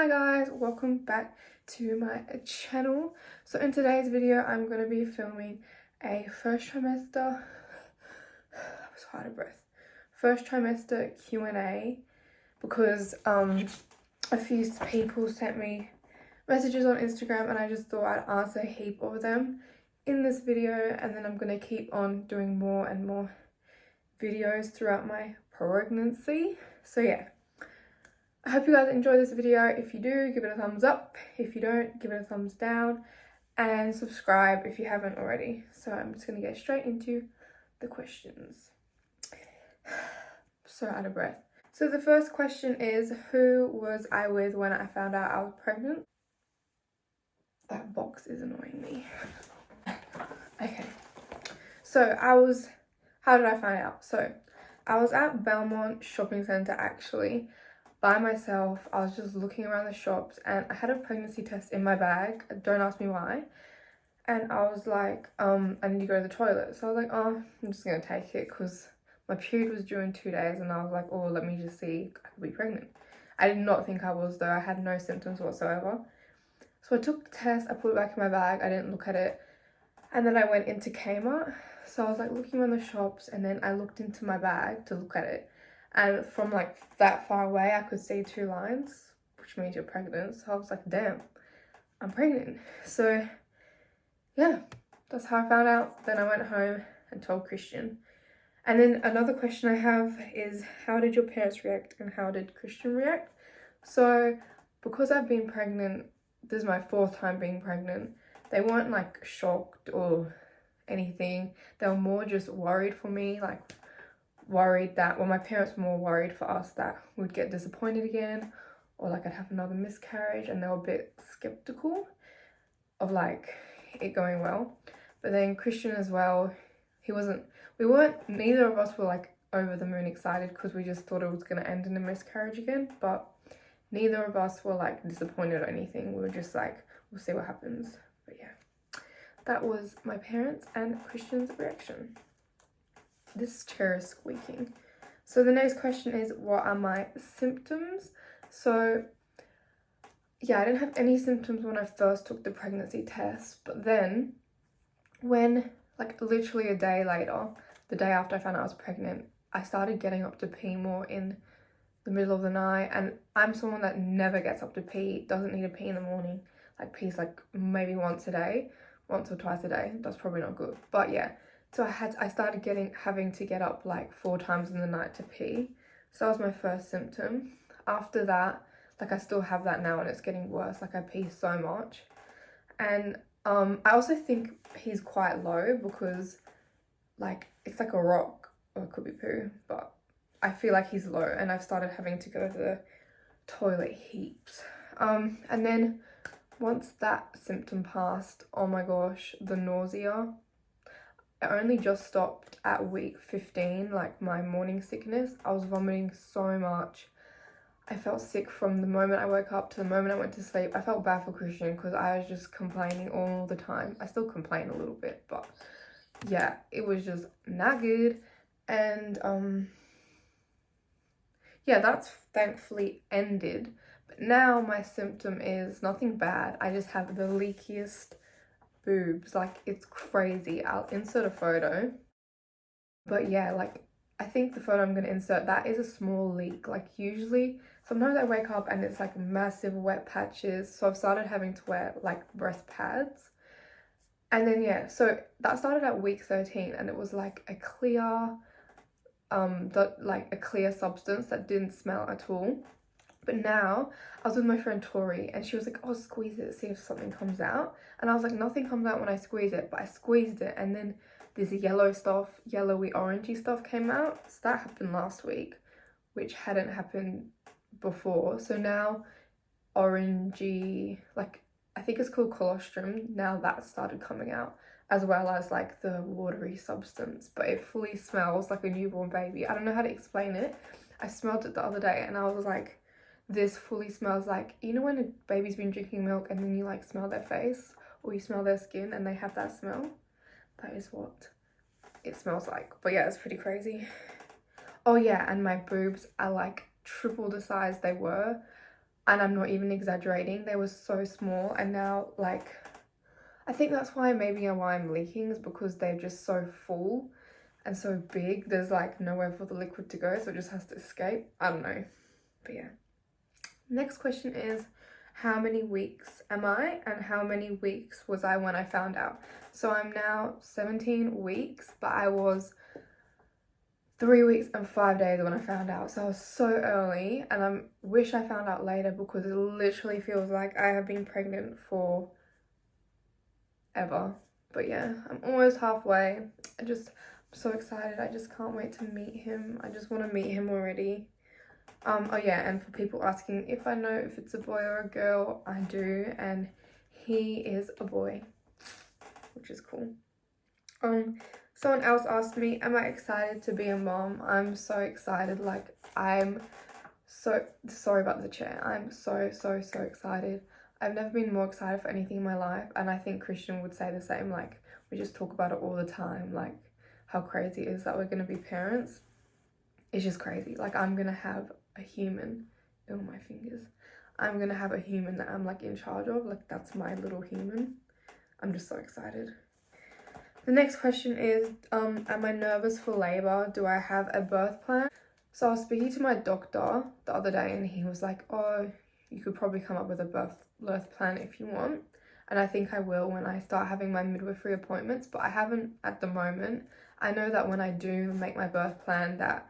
Hi guys, welcome back to my channel. So in today's video I'm going to be filming a first trimester Q&A because a few people sent me messages on Instagram and I just thought I'd answer a heap of them in this video, and then I'm going to keep on doing more and more videos throughout my pregnancy. So yeah, I hope you guys enjoy this video. If you do, give it a thumbs up. If you don't, give it a thumbs down, and subscribe if you haven't already. So I'm just going to get straight into the questions. So out of breath. So the first question is, who was I with when I found out I was pregnant? That box is annoying me. Okay. So how did I find out? So I was at Belmont Shopping Centre actually, by myself. I was just looking around the shops and I had a pregnancy test in my bag. Don't ask me why. And I was like, I need to go to the toilet. So I was like, oh, I'm just gonna take it because my period was due in 2 days, and I was like, oh, let me just see, I could be pregnant. I did not think I was though. I had no symptoms whatsoever. So I took the test, I put it back in my bag, I didn't look at it. And then I went into Kmart. So I was like looking around the shops, and then I looked into my bag to look at it. And from like that far away, I could see 2 lines, which means you're pregnant. So I was like, damn, I'm pregnant. So yeah, that's how I found out. Then I went home and told Christian. And then another question I have is, how did your parents react and how did Christian react? So because I've been pregnant, this is my 4th time being pregnant, they weren't like shocked or anything. They were more just worried for me, like worried that, well, my parents were more worried for us that we'd get disappointed again, or like I'd have another miscarriage, and they were a bit skeptical of like it going well. But then Christian as well, neither of us were like over the moon excited because we just thought it was going to end in a miscarriage again, but neither of us were like disappointed or anything. We were just like, we'll see what happens. But yeah, that was my parents and Christian's reaction. This chair is squeaking. So the next question is, what are my symptoms? So yeah, I didn't have any symptoms when I first took the pregnancy test, but then when like literally a day later, the day after I found out I was pregnant, I started getting up to pee more in the middle of the night. And I'm someone that never gets up to pee, doesn't need to pee in the morning, like pees like maybe once or twice a day. That's probably not good, but yeah. So I started having to get up like 4 times in the night to pee. So that was my first symptom. After that, like I still have that now and it's getting worse. Like I pee so much. And I also think he's quite low because like it's like a rock, or it could be poo, but I feel like he's low and I've started having to go to the toilet heaps. And then once that symptom passed, oh my gosh, the nausea. It only just stopped at week 15, like my morning sickness. I was vomiting so much. I felt sick from the moment I woke up to the moment I went to sleep. I felt bad for Christian because I was just complaining all the time. I still complain a little bit, but yeah, it was just not good. And yeah, that's thankfully ended. But now my symptom is nothing bad. I just have the leakiest boobs, like it's crazy. I'll insert a photo, but yeah, like I think the photo I'm gonna insert, that is a small leak. Like usually sometimes I wake up and it's like massive wet patches, so I've started having to wear like breast pads. And then yeah, so that started at week 13 and it was like a clear substance that didn't smell at all. But now I was with my friend Tori and she was like, oh, squeeze it, see if something comes out. And I was like, nothing comes out when I squeeze it, but I squeezed it and then this yellowy orangey stuff came out. So that happened last week, which hadn't happened before. So now orangey, like I think it's called colostrum, now that started coming out, as well as like the watery substance, but it fully smells like a newborn baby. I don't know how to explain it. I smelled it the other day and I was like, this fully smells like, you know when a baby's been drinking milk and then you like smell their face or you smell their skin and they have that smell? That is what it smells like. But yeah, it's pretty crazy. Oh yeah, and my boobs are like triple the size they were and I'm not even exaggerating, they were so small, and now like I think that's why I'm leaking, is because they're just so full and so big. There's like nowhere for the liquid to go, so it just has to escape. I don't know, but yeah. Next question is, how many weeks am I, and how many weeks was I when I found out? So I'm now 17 weeks, but I was 3 weeks and 5 days when I found out. So I was so early, and I wish I found out later, because it literally feels like I have been pregnant for ever. But yeah, I'm almost halfway. I'm so excited. I just can't wait to meet him. I just want to meet him already. Oh yeah, and for people asking if I know if it's a boy or a girl, I do, and he is a boy, which is cool. Someone else asked me, am I excited to be a mom? I'm so excited. Like, I'm so sorry about the chair. I'm so excited. I've never been more excited for anything in my life, and I think Christian would say the same. Like, we just talk about it all the time, like how crazy it is that we're gonna be parents. It's just crazy. Like, I'm gonna have a human. Oh, my fingers. I'm gonna have a human that I'm like in charge of. Like, that's my little human. I'm just so excited. The next question is, am I nervous for labor? Do I have a birth plan? So I was speaking to my doctor the other day, and he was like, oh, you could probably come up with a birth plan if you want. And I think I will when I start having my midwifery appointments, but I haven't at the moment. I know that when I do make my birth plan, that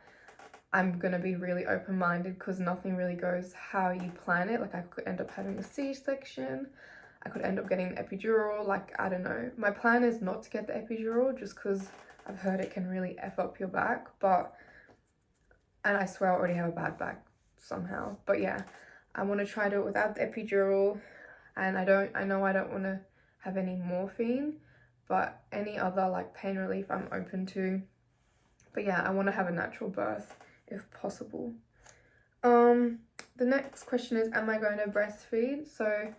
I'm going to be really open-minded, because nothing really goes how you plan it. Like, I could end up having a C-section. I could end up getting an epidural. Like, I don't know. My plan is not to get the epidural, just because I've heard it can really F up your back. And I swear I already have a bad back somehow. But yeah, I want to try to do it without the epidural. And I know I don't want to have any morphine, but any other like pain relief I'm open to. But yeah, I want to have a natural birth if possible. The next question is, am I going to breastfeed? So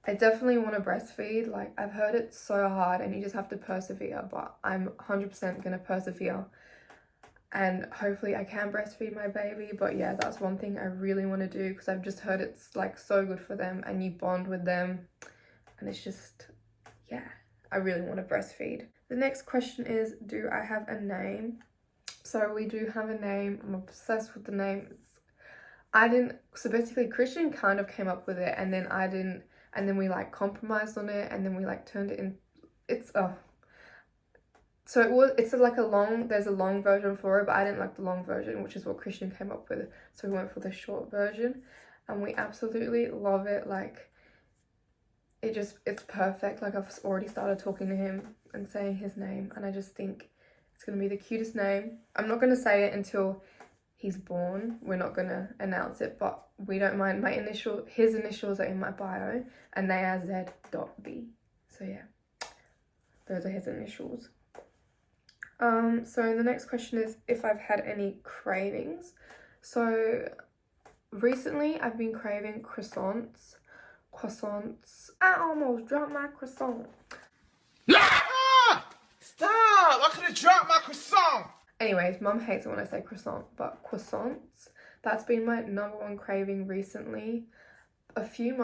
I definitely want to breastfeed. Like, I've heard it's so hard and you just have to persevere, but I'm 100% going to persevere. And hopefully I can breastfeed my baby. But yeah, that's one thing I really want to do, because I've just heard it's like so good for them and you bond with them. And it's just, yeah, I really want to breastfeed. The next question is, do I have a name? So we do have a name. I'm obsessed with the name. So basically Christian kind of came up with it, and then I didn't, and then we like compromised on it, and then we like turned it in. It's there's a long version for it, but I didn't like the long version, which is what Christian came up with. So we went for the short version, and we absolutely love it. Like, it's perfect. Like, I've already started talking to him and saying his name, and I just think it's gonna be the cutest name. I'm not gonna say it until he's born. We're not gonna announce it, but we don't mind. His initials are in my bio, and they are Z.B. So yeah, those are his initials. So the next question is if I've had any cravings. So recently I've been craving croissants. I almost dropped my croissant. Stop! I could have dropped my croissant. Anyways, mum hates it when I say croissant, but croissants, that's been my number one craving recently. A few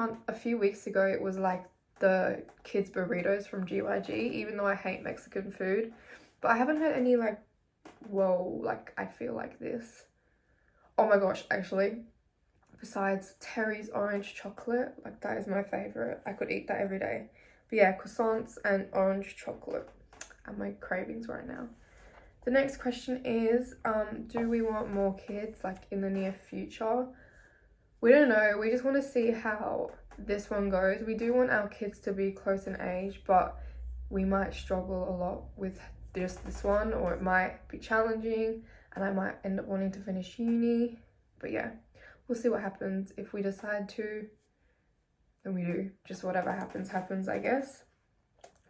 weeks ago, it was like the kids burritos from GYG, even though I hate Mexican food. But I haven't had any like, whoa, like I feel like this. Oh my gosh, actually, besides Terry's orange chocolate, like that is my favorite. I could eat that every day. But yeah, croissants and orange chocolate are my cravings right now. The next question is, do we want more kids like in the near future? We don't know. We just want to see how this one goes. We do want our kids to be close in age, but we might struggle a lot with just this one, or it might be challenging and I might end up wanting to finish uni. But yeah, we'll see what happens. If we decide to, then we do. Just whatever happens, I guess.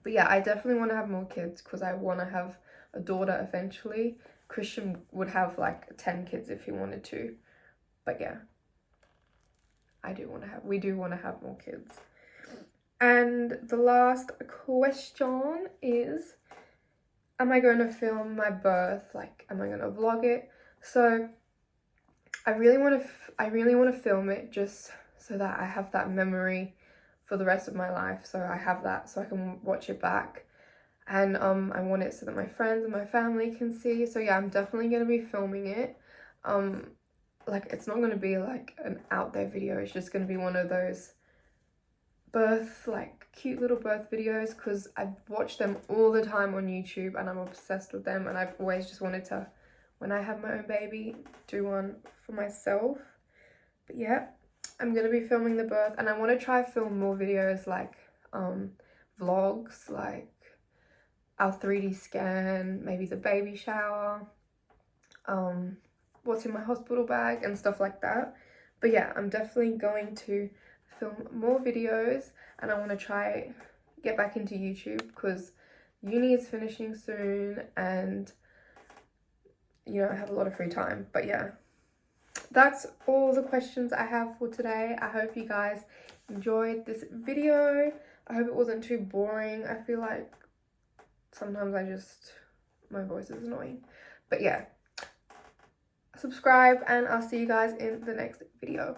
But yeah, I definitely want to have more kids, because I want to have a daughter eventually. Christian would have like 10 kids if he wanted to. But yeah, we do want to have more kids. And the last question is, am I going to film my birth? Like, am I going to vlog it? So I really want to film it, just so that I have that memory for the rest of my life. So I have that so I can watch it back. And I want it so that my friends and my family can see. So yeah, I'm definitely going to be filming it. Like, it's not going to be like an out there video. It's just going to be one of those birth, like cute little birth videos, because I've watched them all the time on YouTube and I'm obsessed with them, and I've always just wanted to, when I have my own baby, do one for myself. But yeah, I'm going to be filming the birth, and I want to try film more videos like vlogs, like our 3D scan, maybe the baby shower, what's in my hospital bag and stuff like that. But yeah, I'm definitely going to film more videos, and I want to try get back into YouTube because uni is finishing soon and you know I have a lot of free time. But yeah, that's all the questions I have for today. I hope you guys enjoyed this video. I hope it wasn't too boring. I feel like sometimes my voice is annoying. But yeah, subscribe and I'll see you guys in the next video.